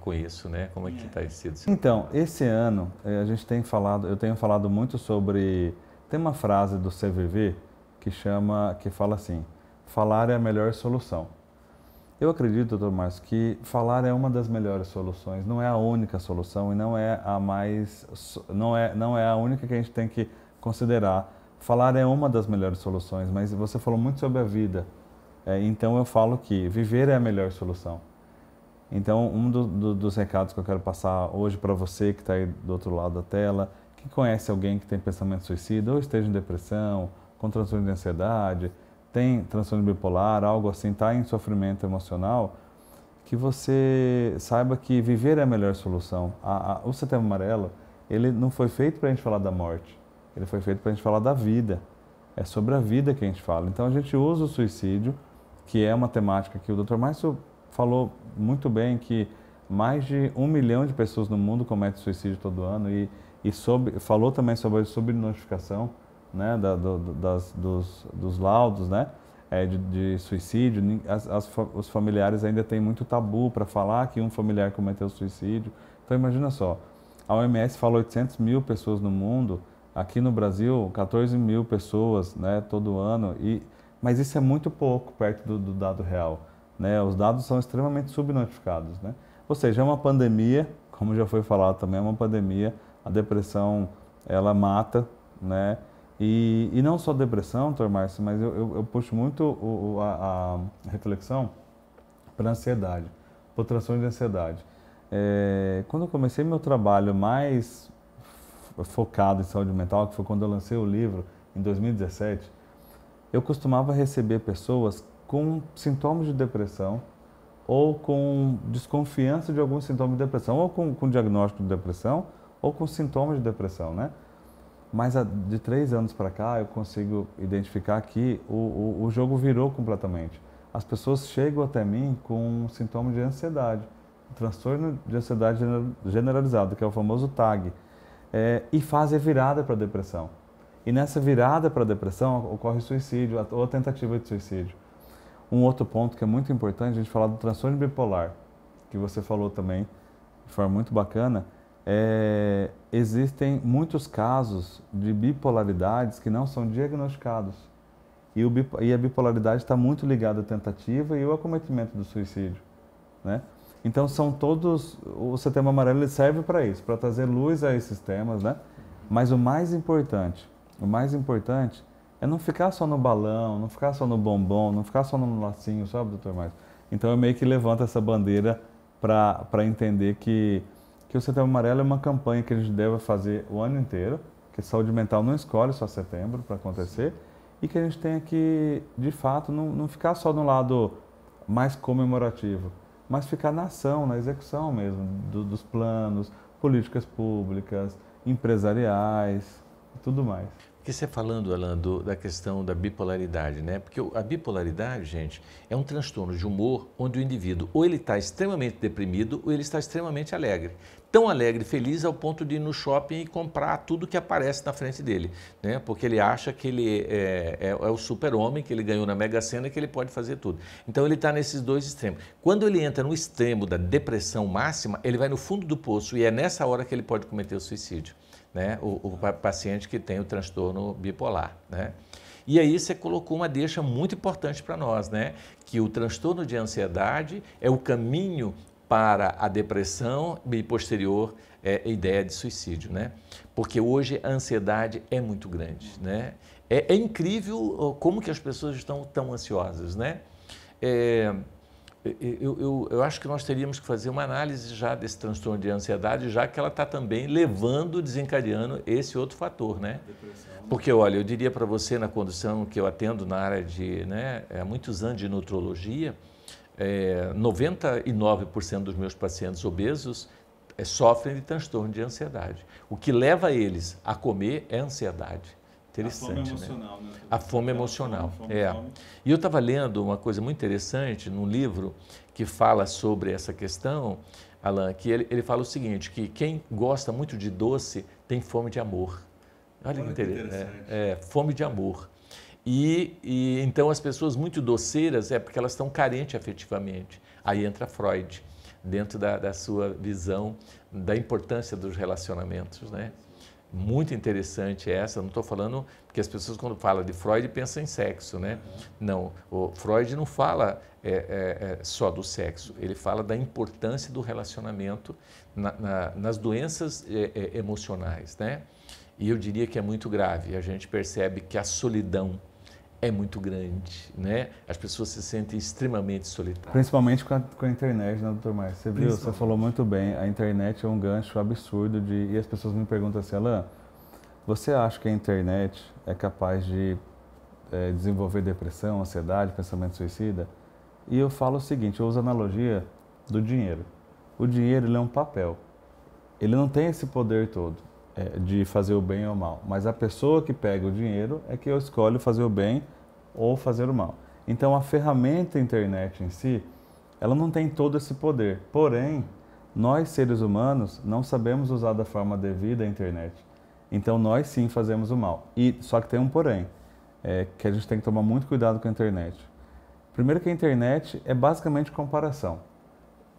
com isso, né? Como é que está sido? Então, esse ano eu tenho falado muito sobre, tem uma frase do CVV que fala assim: falar é a melhor solução. Eu acredito, Dr. Márcio, que falar é uma das melhores soluções, não é a única solução e não é a única que a gente tem que considerar. Falar é uma das melhores soluções, mas você falou muito sobre a vida. Então eu falo que viver é a melhor solução. Então um dos recados que eu quero passar hoje para você que está aí do outro lado da tela, que conhece alguém que tem pensamento suicida, ou esteja em depressão, com transtorno de ansiedade, tem transtorno bipolar, algo assim, está em sofrimento emocional, que você saiba que viver é a melhor solução. O Setembro Amarelo, ele não foi feito para a gente falar da morte, ele foi feito para a gente falar da vida. É sobre a vida que a gente fala. Então a gente usa o suicídio, que é uma temática que o Dr. Márcio falou muito bem, que mais de 1 milhão de pessoas no mundo cometem suicídio todo ano e falou também sobre a subnotificação, né, dos laudos, né, de suicídio. Os familiares ainda têm muito tabu para falar que um familiar cometeu suicídio. Então imagina só, a OMS fala 800 mil pessoas no mundo, aqui no Brasil 14 mil pessoas, né, todo ano, mas isso é muito pouco perto do dado real, né? Os dados são extremamente subnotificados, né? Ou seja, é uma pandemia, como já foi falado também, é uma pandemia. A depressão, ela mata, né? E não só depressão, Dr. Márcio, mas eu puxo muito a reflexão para a ansiedade, para o transtorno de ansiedade. Quando eu comecei meu trabalho mais focado em saúde mental, que foi quando eu lancei o livro em 2017, eu costumava receber pessoas com sintomas de depressão ou com desconfiança de algum sintoma de depressão, ou com diagnóstico de depressão, ou com sintomas de depressão, né? Mas de 3 anos para cá eu consigo identificar que o jogo virou completamente. As pessoas chegam até mim com sintomas de ansiedade, transtorno de ansiedade generalizado, que é o famoso TAG, e fazem a virada para a depressão. E nessa virada para a depressão ocorre suicídio ou a tentativa de suicídio. Um outro ponto que é muito importante, a gente falar do transtorno bipolar, que você falou também de forma muito bacana, existem muitos casos de bipolaridades que não são diagnosticados. E a bipolaridade está muito ligada à tentativa e ao acometimento do suicídio, né? Então são todos, o Setembro Amarelo ele serve para isso, para trazer luz a esses temas, né? Mas o mais importante é não ficar só no balão, não ficar só no bombom, não ficar só no lacinho, sabe, Dr. Márcio? Então eu meio que levanto essa bandeira para entender que o Setembro Amarelo é uma campanha que a gente deve fazer o ano inteiro, que a saúde mental não escolhe só setembro para acontecer, e que a gente tenha que, de fato, não ficar só no lado mais comemorativo, mas ficar na ação, na execução mesmo, dos planos, políticas públicas, empresariais e tudo mais. Porque você falando, Alan, da questão da bipolaridade, né? Porque a bipolaridade, gente, é um transtorno de humor onde o indivíduo ou ele está extremamente deprimido ou ele está extremamente alegre. Tão alegre e feliz ao ponto de ir no shopping e comprar tudo que aparece na frente dele, né? Porque ele acha que ele é o super-homem, que ele ganhou na Mega Sena e que ele pode fazer tudo. Então ele está nesses dois extremos. Quando ele entra no extremo da depressão máxima, ele vai no fundo do poço e é nessa hora que ele pode cometer o suicídio, né? O paciente que tem o transtorno bipolar, né? E aí você colocou uma deixa muito importante para nós, né? Que o transtorno de ansiedade é o caminho para a depressão e posterior ideia de suicídio, né? Porque hoje a ansiedade é muito grande, né? É incrível como que as pessoas estão tão ansiosas, né? Eu acho que nós teríamos que fazer uma análise já desse transtorno de ansiedade, já que ela está também levando, desencadeando esse outro fator, né? Porque, olha, eu diria para você, na condição que eu atendo na área de, né, há muitos anos de nutrologia, 99% dos meus pacientes obesos sofrem de transtorno de ansiedade. O que leva eles a comer é a ansiedade. Interessante, a fome emocional, né? A fome emocional, E eu estava lendo uma coisa muito interessante num livro que fala sobre essa questão, Alan, que ele fala o seguinte, que quem gosta muito de doce tem fome de amor. Olha que interessante. Fome de amor. E então as pessoas muito doceiras é porque elas estão carentes afetivamente. Aí entra Freud, dentro da sua visão da importância dos relacionamentos, né? Muito interessante essa, não estou falando, porque as pessoas quando falam de Freud pensam em sexo, né? Não, o Freud não fala só do sexo, ele fala da importância do relacionamento nas doenças emocionais, né? E eu diria que é muito grave, a gente percebe que a solidão é muito grande, né? As pessoas se sentem extremamente solitárias. Principalmente com a internet, né, doutor Márcio? Você viu, você falou muito bem, a internet é um gancho absurdo e as pessoas me perguntam assim, Alan, você acha que a internet é capaz de desenvolver depressão, ansiedade, pensamento suicida? E eu falo o seguinte, eu uso a analogia do dinheiro. O dinheiro, ele é um papel. Ele não tem esse poder todo de fazer o bem ou o mal, mas a pessoa que pega o dinheiro é que eu escolho fazer o bem ou fazer o mal. Então a ferramenta internet em si, ela não tem todo esse poder, porém, nós seres humanos não sabemos usar da forma devida a internet, então nós sim fazemos o mal. Só que tem um porém, que a gente tem que tomar muito cuidado com a internet. Primeiro que a internet é basicamente comparação.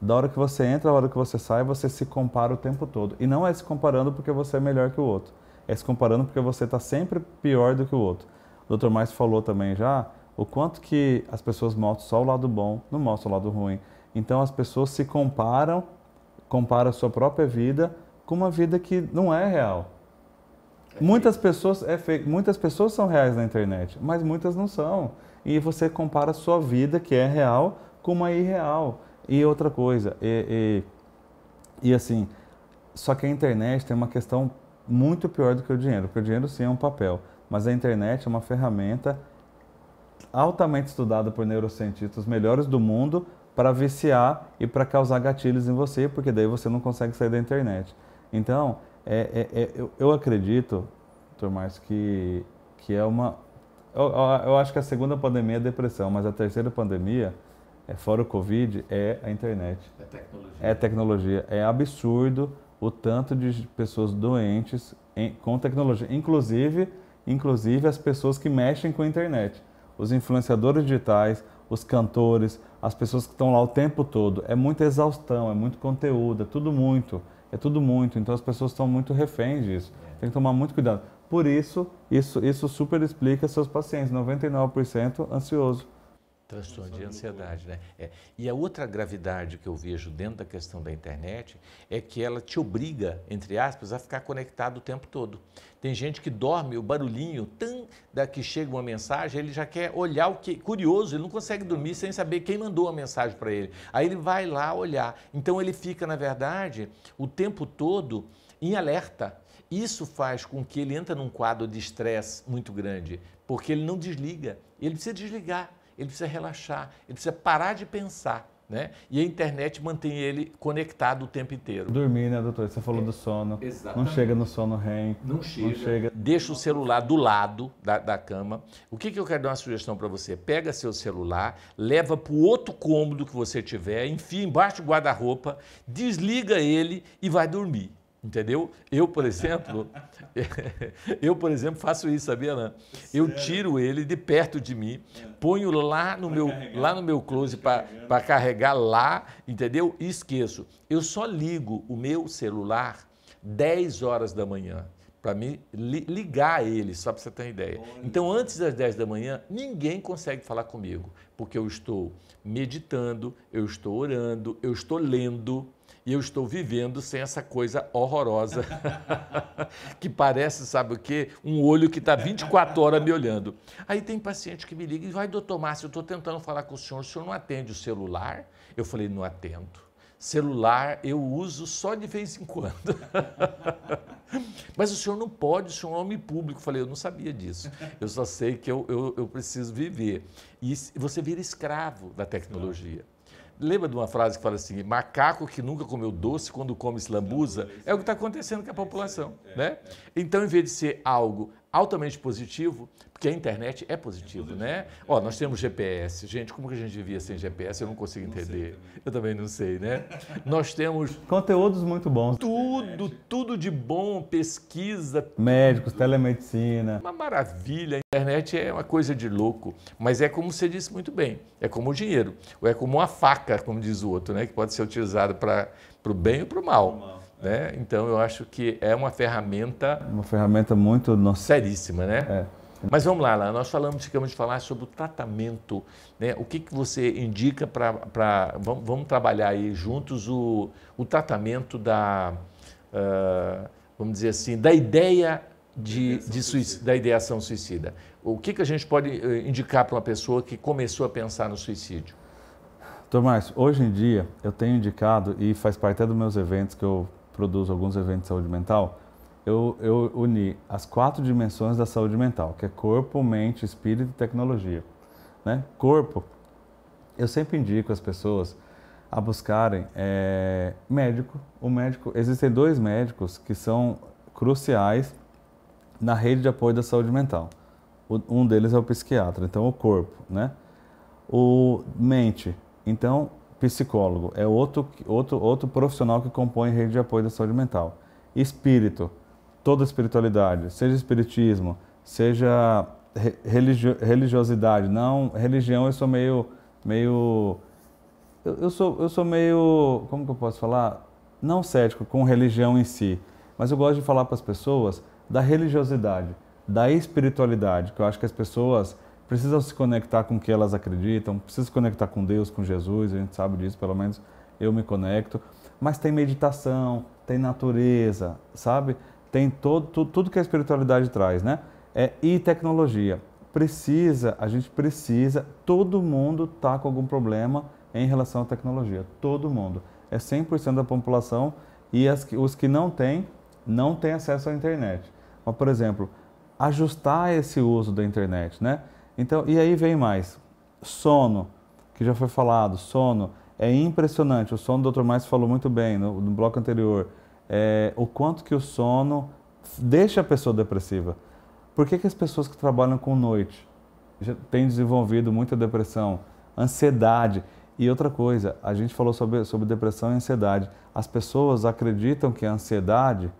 Da hora que você entra, da hora que você sai, você se compara o tempo todo. E não é se comparando porque você é melhor que o outro. É se comparando porque você está sempre pior do que o outro. O Dr. Márcio falou também já o quanto que as pessoas mostram só o lado bom, não mostram o lado ruim. Então as pessoas se comparam a sua própria vida com uma vida que não é real. Muitas pessoas são reais na internet, mas muitas não são. E você compara a sua vida, que é real, com uma irreal. E outra coisa, assim, só que a internet tem uma questão muito pior do que o dinheiro, porque o dinheiro sim é um papel, mas a internet é uma ferramenta altamente estudada por neurocientistas melhores do mundo para viciar e para causar gatilhos em você, porque daí você não consegue sair da internet. Então, eu acredito, Dr. Márcio, que é uma... Eu acho que a segunda pandemia é a depressão, mas a terceira pandemia... fora o Covid, é a internet. É tecnologia. É tecnologia. É absurdo o tanto de pessoas doentes com tecnologia. Inclusive as pessoas que mexem com a internet. Os influenciadores digitais, os cantores, as pessoas que estão lá o tempo todo. É muita exaustão, é muito conteúdo, é tudo muito. Então as pessoas estão muito reféns disso. Tem que tomar muito cuidado. Por isso super explica seus pacientes, 99% ansioso. Transtorno de ansiedade, né? E a outra gravidade que eu vejo dentro da questão da internet é que ela te obriga, entre aspas, a ficar conectado o tempo todo. Tem gente que dorme, o barulhinho, que chega uma mensagem, ele já quer olhar o que... Curioso, ele não consegue dormir sem saber quem mandou a mensagem para ele. Aí ele vai lá olhar. Então ele fica, na verdade, o tempo todo em alerta. Isso faz com que ele entre num quadro de estresse muito grande, porque ele não desliga, ele precisa desligar. Ele precisa relaxar, ele precisa parar de pensar, né? E a internet mantém ele conectado o tempo inteiro. Dormir, né, doutor? Você falou do sono. Exatamente. Não chega no sono REM. Não chega. Deixa o celular do lado da cama. O que eu quero dar uma sugestão para você? Pega seu celular, leva para o outro cômodo que você tiver, enfia embaixo do guarda-roupa, desliga ele e vai dormir. Entendeu? Eu, por exemplo, faço isso, sabia, Alan? Eu tiro ele de perto de mim, ponho lá no meu closet para carregar lá, entendeu? E esqueço. Eu só ligo o meu celular 10 horas da manhã. para me ligar a ele, só para você ter uma ideia. Então, antes das 10 da manhã, ninguém consegue falar comigo, porque eu estou meditando, eu estou orando, eu estou lendo e eu estou vivendo sem essa coisa horrorosa que parece, sabe o quê? Um olho que está 24 horas me olhando. Aí tem paciente que me liga e vai, doutor Márcio, eu estou tentando falar com o senhor não atende o celular? Eu falei, não atendo. Celular eu uso só de vez em quando. Mas o senhor não pode, o senhor é um homem público. Eu falei, eu não sabia disso. Eu só sei que eu preciso viver. E você vira escravo da tecnologia. Lembra de uma frase que fala assim, macaco que nunca comeu doce quando come se lambuza? É o que está acontecendo com a população. Né? Então, em vez de ser algo altamente positivo, porque a internet é positivo, né? Ó, nós temos GPS. Gente, como que a gente vivia sem GPS? Eu não consigo entender. Eu também não sei, né? Nós temos... Conteúdos muito bons. Tudo de bom, pesquisa. Médicos, telemedicina. Uma maravilha. A internet é uma coisa de louco. Mas é como você disse muito bem. É como o dinheiro. Ou é como uma faca, como diz o outro, né? Que pode ser utilizada para o bem ou para o mal. Né? Então, eu acho que é uma ferramenta... Uma ferramenta muito... seríssima, né? É. Mas vamos lá, Alan, nós ficamos de falar sobre o tratamento, né? O que você indica para... Vamos trabalhar aí juntos o tratamento da, vamos dizer assim, da ideia da ideação suicida. O que a gente pode indicar para uma pessoa que começou a pensar no suicídio? Doutor Márcio, hoje em dia eu tenho indicado, e faz parte até dos meus eventos, que eu produzo alguns eventos de saúde mental, eu uni as 4 dimensões da saúde mental, que é corpo, mente, espírito e tecnologia. Né? Corpo, eu sempre indico as pessoas a buscarem médico. Existem 2 médicos que são cruciais na rede de apoio da saúde mental. Um deles é o psiquiatra, então o corpo. Né? O mente, então psicólogo, é outro profissional que compõe a rede de apoio da saúde mental. Espírito, toda espiritualidade, seja espiritismo, seja religiosidade. Não, religião eu sou meio eu sou meio, como que eu posso falar? Não cético com religião em si, mas eu gosto de falar para as pessoas da religiosidade, da espiritualidade, que eu acho que as pessoas precisam se conectar com o que elas acreditam, precisam se conectar com Deus, com Jesus, a gente sabe disso, pelo menos eu me conecto. Mas tem meditação, tem natureza, sabe? Tem tudo que a espiritualidade traz, né? E tecnologia. A gente precisa, todo mundo está com algum problema em relação à tecnologia. Todo mundo. É 100% da população e os que não têm acesso à internet. Mas, por exemplo, ajustar esse uso da internet, né? Então, e aí vem mais. Sono, que já foi falado, sono. É impressionante, o sono o Dr. Márcio falou muito bem no bloco anterior, o quanto que o sono deixa a pessoa depressiva. Por que as pessoas que trabalham com noite já têm desenvolvido muita depressão, ansiedade? E outra coisa, a gente falou sobre depressão e ansiedade. As pessoas acreditam que a ansiedade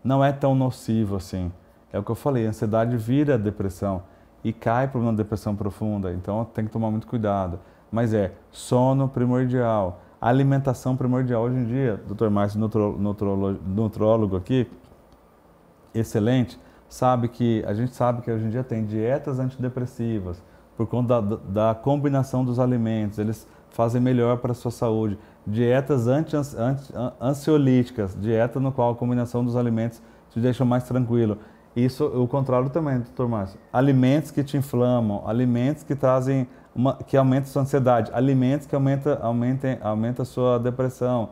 não é tão nociva assim. É o que eu falei, a ansiedade vira depressão e cai para uma depressão profunda, então tem que tomar muito cuidado. Mas sono primordial, alimentação primordial. Hoje em dia, Dr. Márcio, nutrólogo aqui, excelente, a gente sabe que hoje em dia tem dietas antidepressivas, por conta da combinação dos alimentos, eles fazem melhor para a sua saúde. Dietas ansiolíticas, dieta no qual a combinação dos alimentos te deixa mais tranquilo. Isso o contrário também, doutor Márcio. Alimentos que te inflamam, alimentos que trazem, que aumentam a sua ansiedade, alimentos que aumentam a sua depressão,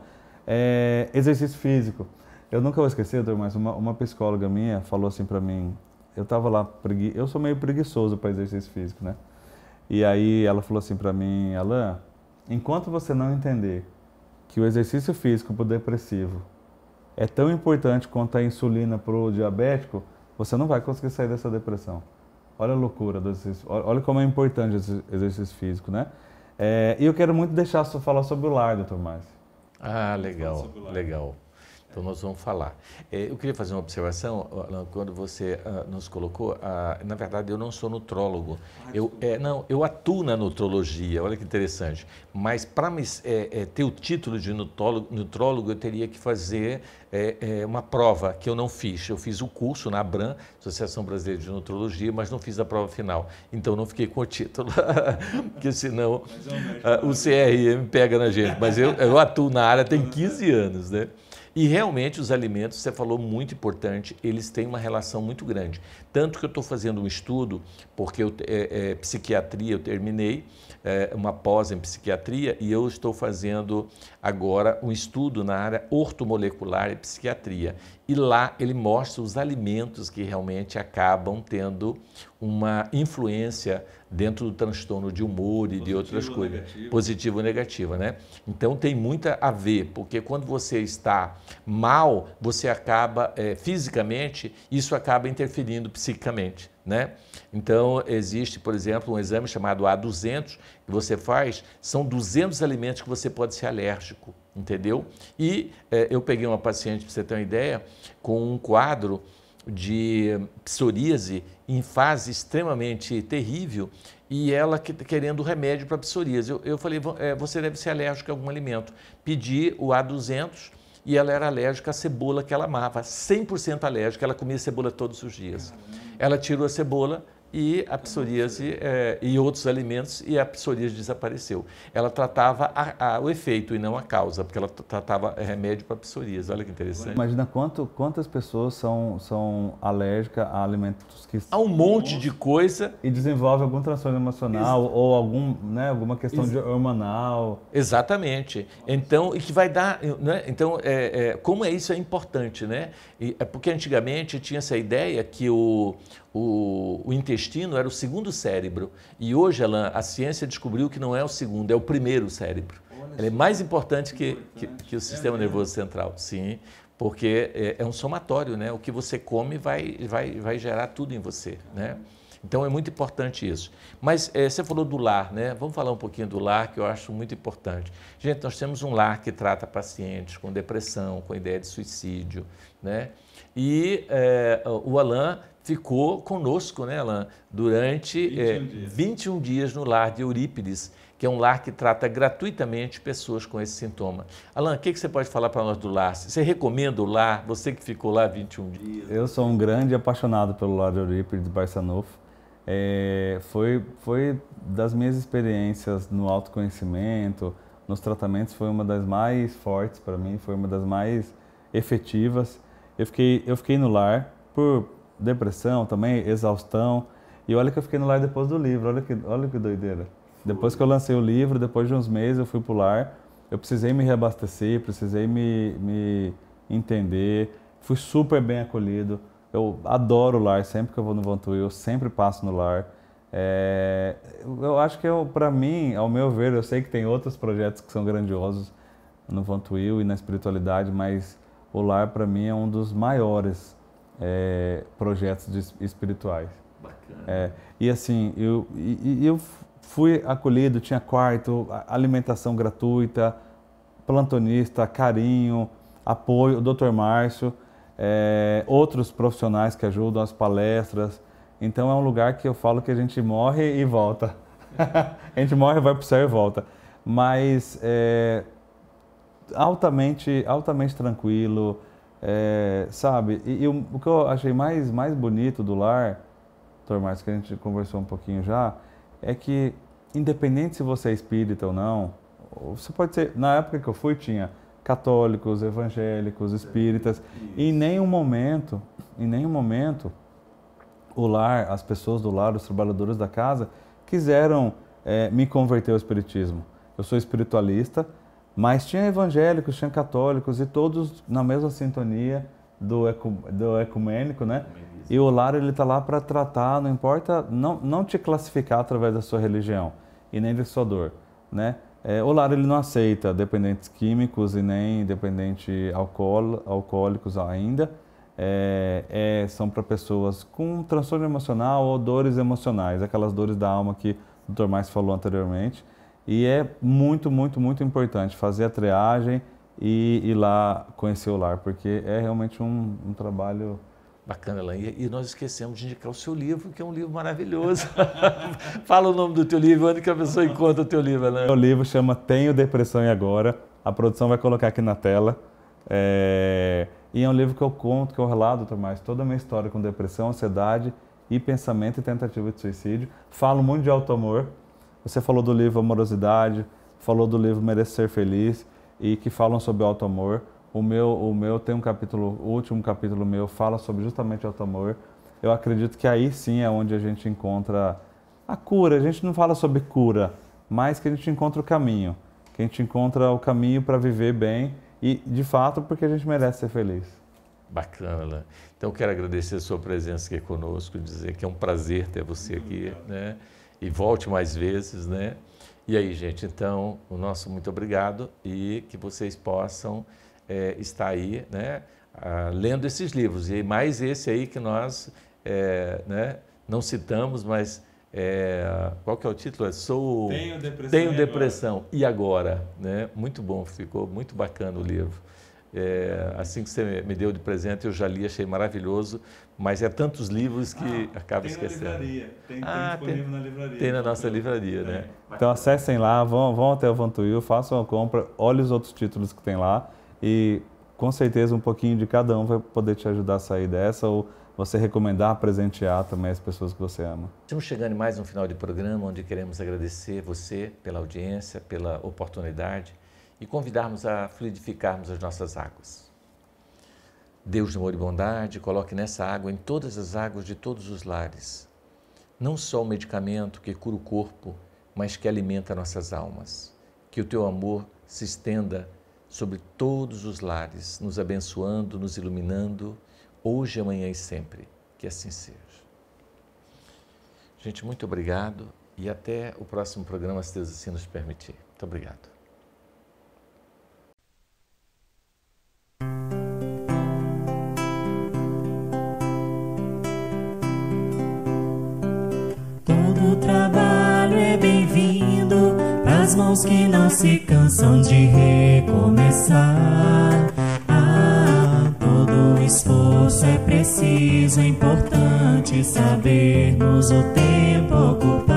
exercício físico. Eu nunca vou esquecer, doutor Márcio, uma psicóloga minha falou assim para mim, eu estava lá, eu sou meio preguiçoso para exercício físico, né? E aí ela falou assim para mim, Alan, enquanto você não entender que o exercício físico para o depressivo é tão importante quanto a insulina para o diabético, você não vai conseguir sair dessa depressão. Olha a loucura do exercício, olha como é importante esse exercício físico, né? E eu quero muito falar sobre o lar, doutor Márcio. Ah, legal, legal. Então nós vamos falar. Eu queria fazer uma observação, Alan, quando você nos colocou, na verdade eu não sou nutrólogo, eu atuo na nutrologia, olha que interessante, mas para ter o título de nutrólogo eu teria que fazer uma prova que eu não fiz. Eu fiz o curso na ABRAM, Associação Brasileira de Nutrologia, mas não fiz a prova final, então não fiquei com o título, porque senão o CRM pega na gente, mas eu atuo na área tem 15 anos, né? E realmente os alimentos, você falou muito importante, eles têm uma relação muito grande. Tanto que eu estou fazendo um estudo, porque psiquiatria eu terminei, uma pós em psiquiatria, e eu estou fazendo agora um estudo na área ortomolecular e psiquiatria. E lá ele mostra os alimentos que realmente acabam tendo uma influência dentro do transtorno de humor e de outras coisas. Positivo ou negativa, né? Então tem muito a ver, porque quando você está mal, você acaba, fisicamente, isso acaba interferindo psiquicamente, né? Então existe, por exemplo, um exame chamado A200, que você faz, são 200 alimentos que você pode ser alérgico, entendeu? E eu peguei uma paciente, para você ter uma ideia, com um quadro de psoríase em fase extremamente terrível e ela querendo remédio para psoríase. Eu falei, você deve ser alérgico a algum alimento. Pedi o A200 e ela era alérgica à cebola que ela amava, 100% alérgica, ela comia cebola todos os dias. Ela tirou a cebola e a psoríase e outros alimentos e a psoríase desapareceu. Ela tratava o efeito e não a causa, porque ela tratava remédio para psoríase. Olha que interessante. Imagina quantas pessoas são alérgicas a alimentos que... Há um monte de coisa. E desenvolve algum transtorno emocional ou alguma questão hormonal. Exatamente. Então, e que vai dar... Né? Então, como isso é importante, né? Porque antigamente tinha essa ideia que o intestino era o segundo cérebro. E hoje, Alan, a ciência descobriu que não é o segundo, é o primeiro cérebro. Ele é mais importante que o sistema nervoso central. Sim, porque é um somatório, né? O que você come vai gerar tudo em você, né? Então é muito importante isso. Mas você falou do lar, né? Vamos falar um pouquinho do lar, que eu acho muito importante. Gente, nós temos um lar que trata pacientes com depressão, com ideia de suicídio, né? E o Alan ficou conosco, né, Alan, durante 21 dias no lar de Eurípides, que é um lar que trata gratuitamente pessoas com esse sintoma. Alan, o que você pode falar para nós do lar? Você recomenda o lar? Você que ficou lá 21 dias? Eu sou um grande apaixonado pelo lar de Eurípides de Barçanufo. Foi das minhas experiências no autoconhecimento, nos tratamentos, foi uma das mais fortes para mim, foi uma das mais efetivas. Eu fiquei no lar por depressão também, exaustão, e olha que eu fiquei no lar depois do livro, olha que doideira. Depois que eu lancei o livro, depois de uns meses eu fui pro lar, eu precisei me reabastecer, precisei me entender, fui super bem acolhido. Eu adoro o lar, sempre que eu vou no Vantuil, eu sempre passo no lar. Eu acho que para mim, ao meu ver, eu sei que tem outros projetos que são grandiosos no Vantuil e na espiritualidade, mas o lar para mim é um dos maiores projetos espirituais. Bacana. E assim, eu fui acolhido, tinha quarto, alimentação gratuita, plantonista, carinho, apoio, o Dr. Márcio, outros profissionais que ajudam, as palestras. Então é um lugar que eu falo que a gente morre e volta. A gente morre, vai para o céu e volta. Mas altamente tranquilo, sabe? E o que eu achei mais bonito do lar, Dr. Márcio, que a gente conversou um pouquinho já, é que independente se você é espírita ou não, você pode ser, na época que eu fui tinha católicos, evangélicos, espíritas, e em nenhum momento o lar, as pessoas do lar, os trabalhadores da casa quiseram me converter ao espiritismo. Eu sou espiritualista, mas tinha evangélicos, tinha católicos e todos na mesma sintonia do ecumênico, né? E o lar ele está lá para tratar, não importa, não te classificar através da sua religião e nem da sua dor, né? O lar ele não aceita dependentes químicos e nem dependentes alcoólicos ainda. São para pessoas com transtorno emocional ou dores emocionais, aquelas dores da alma que o Dr. Márcio falou anteriormente. E é muito importante fazer a triagem e ir lá conhecer o lar, porque é realmente um trabalho... Bacana, Alain. E nós esquecemos de indicar o seu livro, que é um livro maravilhoso. Fala o nome do teu livro, onde que a pessoa encontra o teu livro, Alain? O livro chama Tenho Depressão e Agora. A produção vai colocar aqui na tela. E é um livro que eu conto, que eu relato, Tomás, toda a minha história com depressão, ansiedade e pensamento e tentativa de suicídio. Falo muito de auto-amor. Você falou do livro Amorosidade, falou do livro Mereço Ser Feliz, e que falam sobre auto-amor. O meu tem um capítulo, o último capítulo meu fala sobre justamente auto-amor. Eu acredito que aí sim é onde a gente encontra a cura. A gente não fala sobre cura, mas que a gente encontra o caminho. Que a gente encontra o caminho para viver bem e, de fato, porque a gente merece ser feliz. Bacana, Alain. Então, quero agradecer a sua presença aqui conosco, dizer que é um prazer ter você aqui, né? E volte mais vezes, né? E aí, gente, então, o nosso muito obrigado e que vocês possam estar aí, né? Lendo esses livros. E mais esse aí que nós né? não citamos, mas qual que é o título? Tenho Depressão. E Agora? Né? Muito bom, ficou muito bacana o livro. Assim que você me deu de presente, eu já li, achei maravilhoso, mas é tantos livros que acaba esquecendo. Na livraria. Tem disponível na livraria. Tem na nossa livraria, né? Então acessem lá, vão até o Vantuil, façam a compra, olhem os outros títulos que tem lá e com certeza um pouquinho de cada um vai poder te ajudar a sair dessa ou você recomendar, presentear também as pessoas que você ama. Estamos chegando em mais um final de programa onde queremos agradecer você pela audiência, pela oportunidade e convidarmos a fluidificarmos as nossas águas. Deus de amor e bondade, coloque nessa água, em todas as águas de todos os lares, não só o medicamento que cura o corpo, mas que alimenta nossas almas. Que o teu amor se estenda sobre todos os lares, nos abençoando, nos iluminando, hoje, amanhã e sempre. Que assim seja. Gente, muito obrigado e até o próximo programa, se Deus assim nos permitir. Muito obrigado. Todo trabalho é bem-vindo pras mãos que não se cansam de recomeçar. Todo esforço é preciso, é importante sabermos o tempo ocupar.